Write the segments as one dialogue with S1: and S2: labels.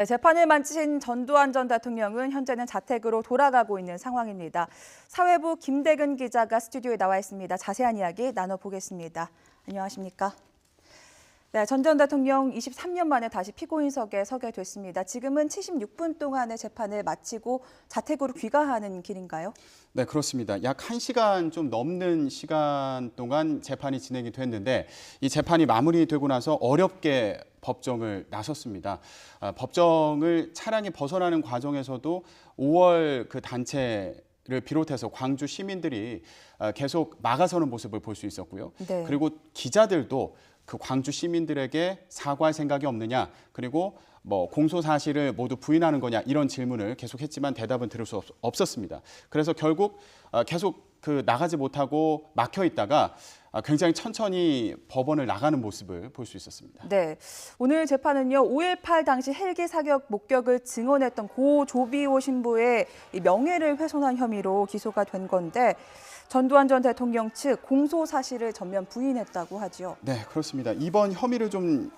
S1: 네, 재판을 마친 전두환 전 대통령은 현재는 자택으로 돌아가고 있는 상황입니다. 사회부 김대근 기자가 스튜디오에 나와 있습니다. 자세한 이야기 나눠보겠습니다. 안녕하십니까? 네, 전 전 대통령 23년 만에 다시 피고인석에 서게 됐습니다. 지금은 76분 동안의 재판을 마치고 자택으로 귀가하는 길인가요?
S2: 네, 그렇습니다. 약 1시간 좀 넘는 시간 동안 재판이 진행이 됐는데 이 재판이 마무리되고 나서 어렵게 법정을 나섰습니다. 법정을 차량이 벗어나는 과정에서도 5월 그 단체를 비롯해서 광주 시민들이 계속 막아서는 모습을 볼 수 있었고요.
S1: 네.
S2: 그리고 기자들도 그 광주 시민들에게 사과할 생각이 없느냐, 그리고 뭐 공소 사실을 모두 부인하는 거냐 이런 질문을 계속했지만 대답은 들을 수 없었습니다. 그래서 결국 계속 그 나가지 못하고 막혀 있다가 굉장히 천천히 법원을 나가는 모습을 볼 수 있었습니다.
S1: 네, 오늘 재판은요 5.18 당시 헬기 사격 목격을 증언했던 고 조비오 신부의 명예를 훼손한 혐의로 기소가 된 건데 전두환 전 대통령 측 공소 사실을 전면 부인했다고 하죠.
S2: 네, 그렇습니다. 이번 혐의를 좀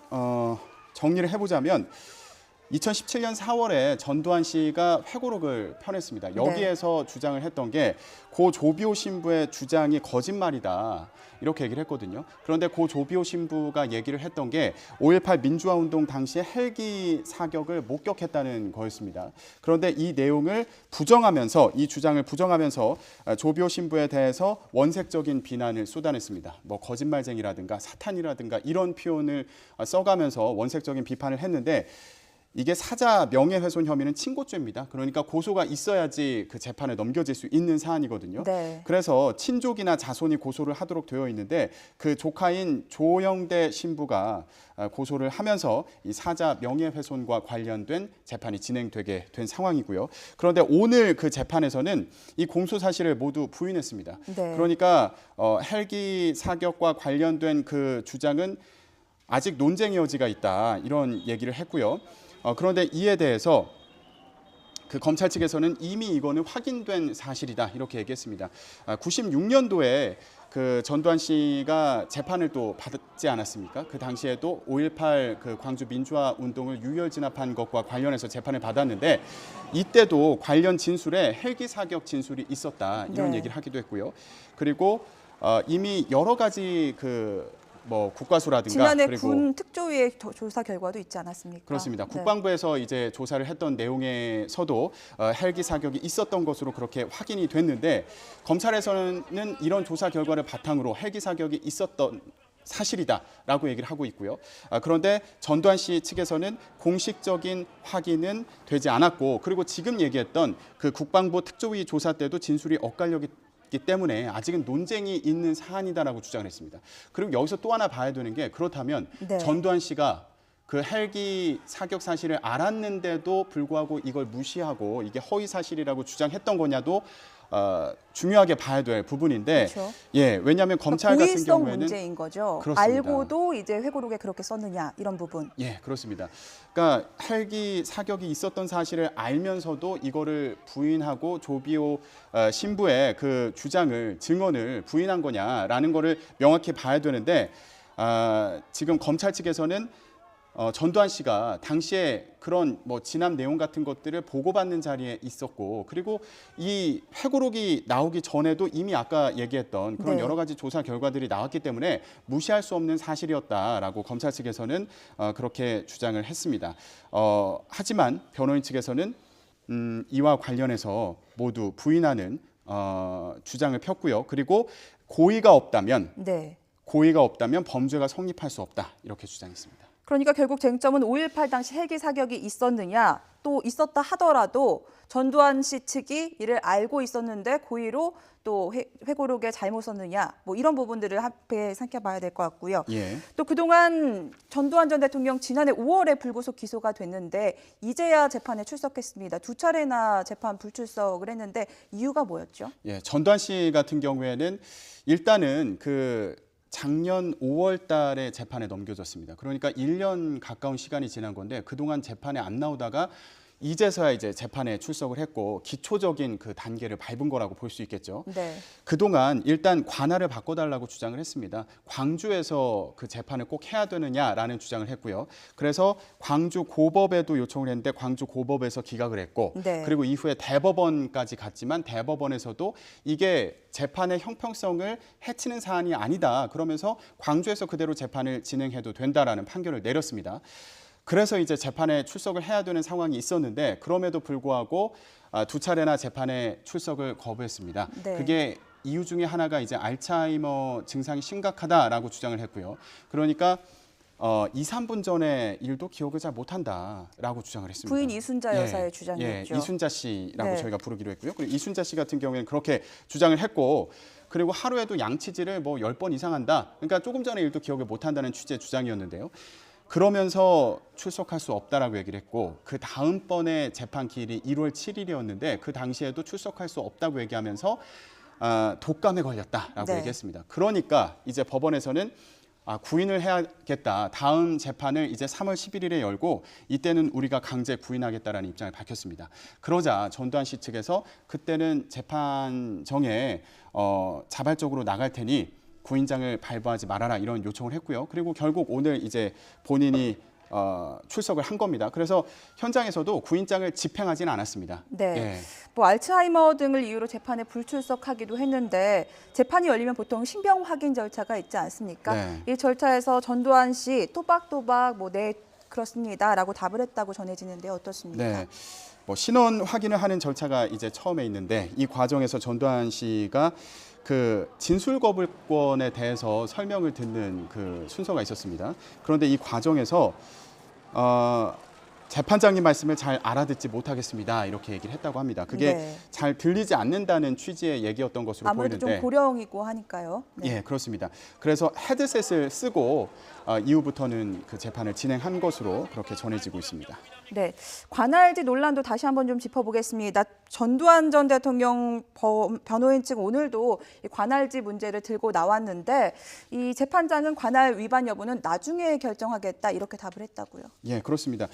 S2: 정리를 해보자면 2017년 4월에 전두환 씨가 회고록을 펴냈습니다. 여기에서 주장을 했던 게 고 조비오 신부의 주장이 거짓말이다 이렇게 얘기를 했거든요. 그런데 고 조비오 신부가 얘기를 했던 게 5.18 민주화운동 당시에 헬기 사격을 목격했다는 거였습니다. 그런데 이 내용을 부정하면서 이 주장을 부정하면서 조비오 신부에 대해서 원색적인 비난을 쏟아냈습니다. 뭐 거짓말쟁이라든가 사탄이라든가 이런 표현을 써가면서 원색적인 비판을 했는데 이게 사자 명예훼손 혐의는 친고죄입니다. 그러니까 고소가 있어야지 그 재판에 넘겨질 수 있는 사안이거든요.
S1: 네.
S2: 그래서 친족이나 자손이 고소를 하도록 되어 있는데 그 조카인 조영대 신부가 고소를 하면서 이 사자 명예훼손과 관련된 재판이 진행되게 된 상황이고요. 그런데 오늘 그 재판에서는 이 공소 사실을 모두 부인했습니다.
S1: 네.
S2: 그러니까 헬기 사격과 관련된 그 주장은 아직 논쟁의 여지가 있다 이런 얘기를 했고요. 그런데 이에 대해서 그 검찰 측에서는 이미 이거는 확인된 사실이다 이렇게 얘기했습니다. 96년도에 그 전두환 씨가 재판을 또 받지 않았습니까? 그 당시에도 5.18 그 광주 민주화 운동을 유혈 진압한 것과 관련해서 재판을 받았는데 이때도 관련 진술에 헬기 사격 진술이 있었다 이런
S1: 네.
S2: 얘기를 하기도 했고요. 그리고 이미 여러 가지 그 뭐 국과수라든가
S1: 지난해
S2: 그리고
S1: 군 특조위의 조사 결과도 있지 않았습니까?
S2: 그렇습니다.
S1: 네.
S2: 국방부에서 이제 조사를 했던 내용에서도 헬기 사격이 있었던 것으로 그렇게 확인이 됐는데 검찰에서는 이런 조사 결과를 바탕으로 헬기 사격이 있었던 사실이다라고 얘기를 하고 있고요. 그런데 전두환 씨 측에서는 공식적인 확인은 되지 않았고 그리고 지금 얘기했던 그 국방부 특조위 조사 때도 진술이 엇갈렸기 때문에 아직은 논쟁이 있는 사안이다라고 주장을 했습니다. 그리고 여기서 또 하나 봐야 되는 게 그렇다면
S1: 네.
S2: 전두환 씨가 그 헬기 사격 사실을 알았는데도 불구하고 이걸 무시하고 이게 허위 사실이라고 주장했던 거냐도 중요하게 봐야 될 부분인데,
S1: 그렇죠.
S2: 예, 왜냐하면 검찰 같은
S1: 고의성
S2: 경우에는
S1: 문제인 거죠.
S2: 그렇습니다.
S1: 알고도 이제 회고록에 그렇게 썼느냐 이런 부분.
S2: 예, 그렇습니다. 그러니까 헬기 사격이 있었던 사실을 알면서도 이거를 부인하고 조비오 신부의 그 주장을 증언을 부인한 거냐라는 거를 명확히 봐야 되는데 지금 검찰 측에서는 전두환 씨가 당시에 그런 뭐 진압 내용 같은 것들을 보고받는 자리에 있었고 그리고 이 회고록이 나오기 전에도 이미 아까 얘기했던 그런
S1: 네.
S2: 여러 가지 조사 결과들이 나왔기 때문에 무시할 수 없는 사실이었다라고 검찰 측에서는 그렇게 주장을 했습니다. 하지만 변호인 측에서는 이와 관련해서 모두 부인하는 주장을 폈고요. 그리고 고의가 없다면
S1: 네.
S2: 범죄가 성립할 수 없다 이렇게 주장했습니다.
S1: 그러니까 결국 쟁점은 5.18 당시 헬기 사격이 있었느냐, 또 있었다 하더라도 전두환 씨 측이 이를 알고 있었는데 고의로 또 회고록에 잘못 썼느냐, 뭐 이런 부분들을 함께 살펴봐야 될 것 같고요.
S2: 예.
S1: 또 그동안 전두환 전 대통령 지난해 5월에 불구속 기소가 됐는데 이제야 재판에 출석했습니다. 2차례나 재판 불출석을 했는데 이유가 뭐였죠?
S2: 예, 전두환 씨 같은 경우에는 일단은 그 작년 5월 달에 재판에 넘겨졌습니다. 그러니까 1년 가까운 시간이 지난 건데 그동안 재판에 안 나오다가 이제서야 이제 재판에 출석을 했고 기초적인 그 단계를 밟은 거라고 볼 수 있겠죠.
S1: 네.
S2: 그동안 일단 관할을 바꿔달라고 주장을 했습니다. 광주에서 그 재판을 꼭 해야 되느냐라는 주장을 했고요. 그래서 광주 고법에도 요청을 했는데 광주 고법에서 기각을 했고
S1: 네.
S2: 그리고 이후에 대법원까지 갔지만 대법원에서도 이게 재판의 형평성을 해치는 사안이 아니다. 그러면서 광주에서 그대로 재판을 진행해도 된다라는 판결을 내렸습니다. 그래서 이제 재판에 출석을 해야 되는 상황이 있었는데 그럼에도 불구하고 두 차례나 재판에 출석을 거부했습니다.
S1: 네.
S2: 그게 이유 중에 하나가 이제 알츠하이머 증상이 심각하다라고 주장을 했고요. 그러니까 2, 3분 전의 일도 기억을 잘 못한다라고 주장을 했습니다.
S1: 부인 이순자 여사의 주장이었죠.
S2: 이순자 씨라고
S1: 네.
S2: 저희가 부르기로 했고요. 그리고 이순자 씨 같은 경우에는 그렇게 주장을 했고 그리고 하루에도 양치질을 뭐 10번 이상 한다. 그러니까 조금 전의 일도 기억을 못한다는 취지의 주장이었는데요. 그러면서 출석할 수 없다라고 얘기를 했고 그 다음번에 재판 기일이 1월 7일이었는데 그 당시에도 출석할 수 없다고 얘기하면서 독감에 걸렸다라고
S1: 네.
S2: 얘기했습니다. 그러니까 이제 법원에서는 구인을 해야겠다. 다음 재판을 이제 3월 11일에 열고 이때는 우리가 강제 구인하겠다라는 입장을 밝혔습니다. 그러자 전두환 씨 측에서 그때는 재판정에 자발적으로 나갈 테니 구인장을 발부하지 말아라 이런 요청을 했고요. 그리고 결국 오늘 이제 본인이 출석을 한 겁니다. 그래서 현장에서도 구인장을 집행하지는 않았습니다.
S1: 네.
S2: 예.
S1: 뭐 알츠하이머 등을 이유로 재판에 불출석하기도 했는데 재판이 열리면 보통 신병 확인 절차가 있지 않습니까?
S2: 네.
S1: 이 절차에서 전두환 씨 또박또박 네 그렇습니다라고 답을 했다고 전해지는데 어떻습니까?
S2: 네. 뭐 신원 확인을 하는 절차가 이제 처음에 있는데 이 과정에서 전두환 씨가 그 진술 거부권에 대해서 설명을 듣는 그 순서가 있었습니다. 그런데 이 과정에서 재판장님 말씀을 잘 알아듣지 못하겠습니다. 이렇게 얘기를 했다고 합니다. 그게
S1: 네.
S2: 잘 들리지 않는다는 취지의 얘기였던 것으로
S1: 아무래도
S2: 보이는데
S1: 좀 고령이고 하니까요. 네.
S2: 예, 그렇습니다. 그래서 헤드셋을 쓰고 이후부터는 그 재판을 진행한 것으로 그렇게 전해지고 있습니다.
S1: 네, 관할지 논란도 다시 한번 좀 짚어보겠습니다. 전두환 전 대통령 변호인 측 오늘도 이 관할지 문제를 들고 나왔는데 이 재판장은 관할 위반 여부는 나중에 결정하겠다 이렇게 답을 했다고요.
S2: 예, 그렇습니다.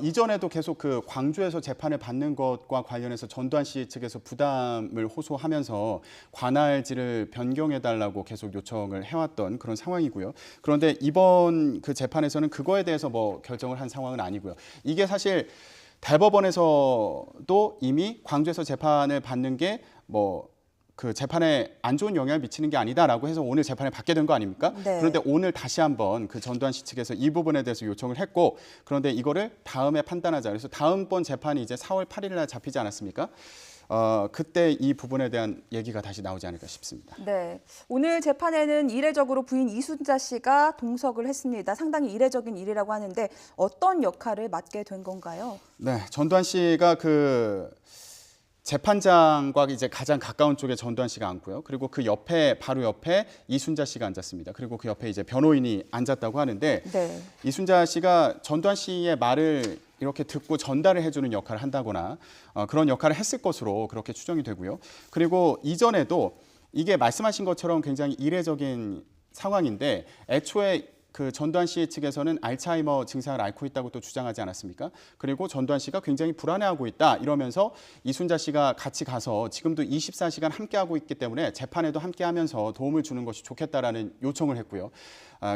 S2: 이전에도 계속 그 광주에서 재판을 받는 것과 관련해서 전두환 씨 측에서 부담을 호소하면서 관할지를 변경해달라고 계속 요청을 해왔던 그런 상황이고요. 그런데 이번 그 재판에서는 그거에 대해서 뭐 결정을 한 상황은 아니고요. 이게 사실 대법원에서도 이미 광주에서 재판을 받는 게 뭐 그 재판에 안 좋은 영향을 미치는 게 아니다라고 해서 오늘 재판을 받게 된 거 아닙니까?
S1: 네.
S2: 그런데 오늘 다시 한번 그 전두환 씨 측에서 이 부분에 대해서 요청을 했고 그런데 이거를 다음에 판단하자. 그래서 다음번 재판이 이제 4월 8일 날 잡히지 않았습니까? 그때 이 부분에 대한 얘기가 다시 나오지 않을까 싶습니다.
S1: 네, 오늘 재판에는 이례적으로 부인 이순자 씨가 동석을 했습니다. 상당히 이례적인 일이라고 하는데 어떤 역할을 맡게 된 건가요?
S2: 네, 전두환 씨가 그 재판장과 이제 가장 가까운 쪽에 전두환 씨가 앉고요. 그리고 그 옆에 바로 옆에 이순자 씨가 앉았습니다. 그리고 그 옆에 이제 변호인이 앉았다고 하는데
S1: 네.
S2: 이순자 씨가 전두환 씨의 말을 이렇게 듣고 전달을 해주는 역할을 한다거나 그런 역할을 했을 것으로 그렇게 추정이 되고요. 그리고 이전에도 이게 말씀하신 것처럼 굉장히 이례적인 상황인데 애초에 그 전두환 씨 측에서는 알츠하이머 증상을 앓고 있다고 또 주장하지 않았습니까? 그리고 전두환 씨가 굉장히 불안해하고 있다 이러면서 이순자 씨가 같이 가서 지금도 24시간 함께하고 있기 때문에 재판에도 함께하면서 도움을 주는 것이 좋겠다라는 요청을 했고요.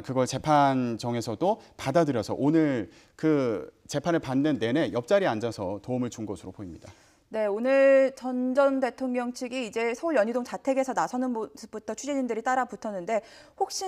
S2: 그걸 재판정에서도 받아들여서 오늘 그 재판을 받는 내내 옆자리에 앉아서 도움을 준 것으로 보입니다.
S1: 네, 오늘 전 대통령 측이 이제 서울 연희동 자택에서 나서는 모습부터 취재진들이 따라 붙었는데 혹시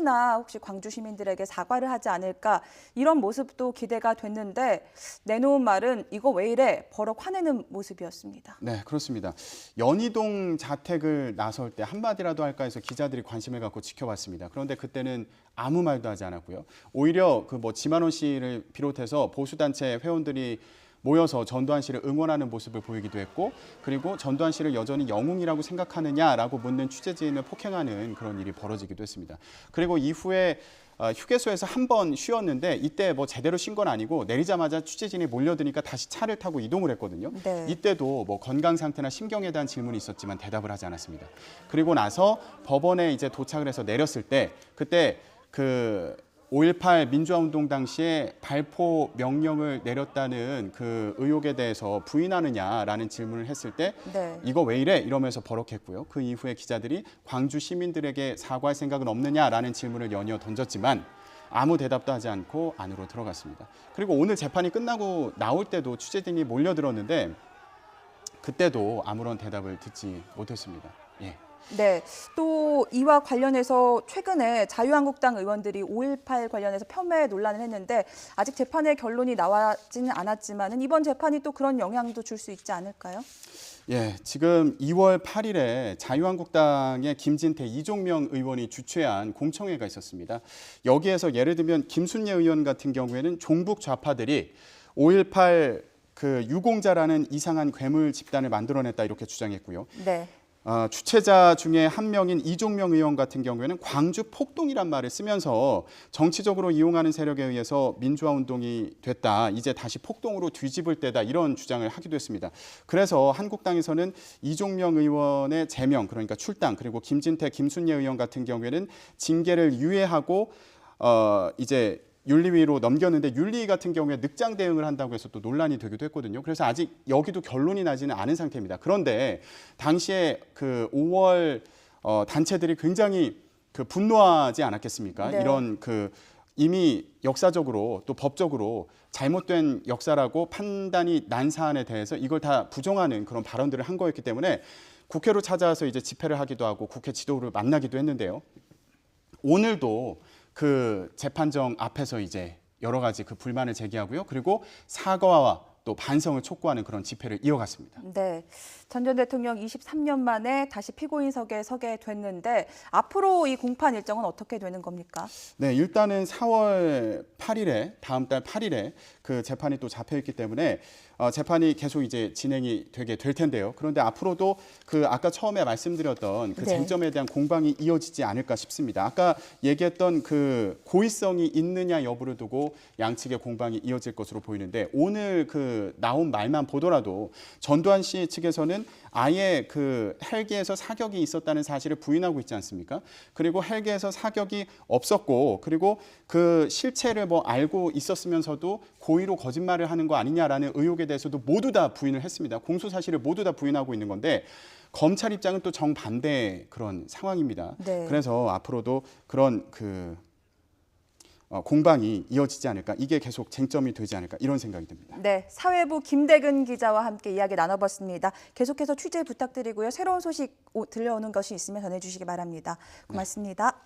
S1: 광주 시민들에게 사과를 하지 않을까 이런 모습도 기대가 됐는데 내놓은 말은 이거 왜 이래 버럭 화내는 모습이었습니다.
S2: 네, 그렇습니다. 연희동 자택을 나설 때 한마디라도 할까 해서 기자들이 관심을 갖고 지켜봤습니다. 그런데 그때는 아무 말도 하지 않았고요. 오히려 그 뭐 지만원 씨를 비롯해서 보수단체 회원들이 모여서 전두환 씨를 응원하는 모습을 보이기도 했고 그리고 전두환 씨를 여전히 영웅이라고 생각하느냐라고 묻는 취재진을 폭행하는 그런 일이 벌어지기도 했습니다. 그리고 이후에 휴게소에서 한 번 쉬었는데 이때 뭐 제대로 쉰 건 아니고 내리자마자 취재진이 몰려드니까 다시 차를 타고 이동을 했거든요.
S1: 네.
S2: 이때도 뭐 건강 상태나 심경에 대한 질문이 있었지만 대답을 하지 않았습니다. 그리고 나서 법원에 이제 도착을 해서 내렸을 때 그때 그 5.18 민주화운동 당시에 발포 명령을 내렸다는 그 의혹에 대해서 부인하느냐라는 질문을 했을 때
S1: 네.
S2: 이거 왜 이래? 이러면서 버럭했고요. 그 이후에 기자들이 광주 시민들에게 사과할 생각은 없느냐라는 질문을 연이어 던졌지만 아무 대답도 하지 않고 안으로 들어갔습니다. 그리고 오늘 재판이 끝나고 나올 때도 취재진이 몰려들었는데 그때도 아무런 대답을 듣지 못했습니다. 예.
S1: 네, 또 이와 관련해서 최근에 자유한국당 의원들이 5.18 관련해서 폄훼 논란을 했는데 아직 재판의 결론이 나와지는 않았지만 이번 재판이 또 그런 영향도 줄 수 있지 않을까요?
S2: 예, 지금 2월 8일에 자유한국당의 김진태, 이종명 의원이 주최한 공청회가 있었습니다. 여기에서 예를 들면 김순례 의원 같은 경우에는 종북 좌파들이 5.18 그 유공자라는 이상한 괴물 집단을 만들어냈다 이렇게 주장했고요.
S1: 네.
S2: 주최자 중에 한 명인 이종명 의원 같은 경우에는 광주 폭동이란 말을 쓰면서 정치적으로 이용하는 세력에 의해서 민주화 운동이 됐다. 이제 다시 폭동으로 뒤집을 때다. 이런 주장을 하기도 했습니다. 그래서 한국당에서는 이종명 의원의 제명, 그러니까 출당, 그리고 김진태, 김순례 의원 같은 경우에는 징계를 유예하고 이제 윤리위로 넘겼는데 윤리위 같은 경우에 늑장 대응을 한다고 해서 또 논란이 되기도 했거든요. 그래서 아직 여기도 결론이 나지는 않은 상태입니다. 그런데 당시에 그 5월 단체들이 굉장히 그 분노하지 않았겠습니까?
S1: 네.
S2: 이런 그 이미 역사적으로 또 법적으로 잘못된 역사라고 판단이 난 사안에 대해서 이걸 다 부정하는 그런 발언들을 한 거였기 때문에 국회로 찾아와서 이제 집회를 하기도 하고 국회 지도부를 만나기도 했는데요. 오늘도 그 재판정 앞에서 이제 여러 가지 그 불만을 제기하고요. 그리고 사과와 또 반성을 촉구하는 그런 집회를 이어갔습니다.
S1: 네, 전 전 대통령 23년 만에 다시 피고인석에 서게 됐는데 앞으로 이 공판 일정은 어떻게 되는 겁니까?
S2: 네, 일단은 4월 8일에 다음 달 8일에 그 재판이 또 잡혀 있기 때문에 재판이 계속 이제 진행이 되게 될 텐데요. 그런데 앞으로도 그 아까 처음에 말씀드렸던 그
S1: 네.
S2: 쟁점에 대한 공방이 이어지지 않을까 싶습니다. 아까 얘기했던 그 고의성이 있느냐 여부를 두고 양측의 공방이 이어질 것으로 보이는데 오늘 그 나온 말만 보더라도 전두환 씨 측에서는 아예 그 헬기에서 사격이 있었다는 사실을 부인하고 있지 않습니까? 그리고 헬기에서 사격이 없었고 그리고 그 실체를 뭐 알고 있었으면서도 고의로 거짓말을 하는 거 아니냐라는 의혹에 대해서도 모두 다 부인을 했습니다. 공소 사실을 모두 다 부인하고 있는 건데 검찰 입장은 또 정반대 그런 상황입니다.
S1: 네.
S2: 그래서 앞으로도 그런 그 공방이 이어지지 않을까, 이게 계속 쟁점이 되지 않을까 이런 생각이 듭니다.
S1: 네, 사회부 김대근 기자와 함께 이야기 나눠봤습니다. 계속해서 취재 부탁드리고요. 새로운 소식 들려오는 것이 있으면 전해주시기 바랍니다. 고맙습니다.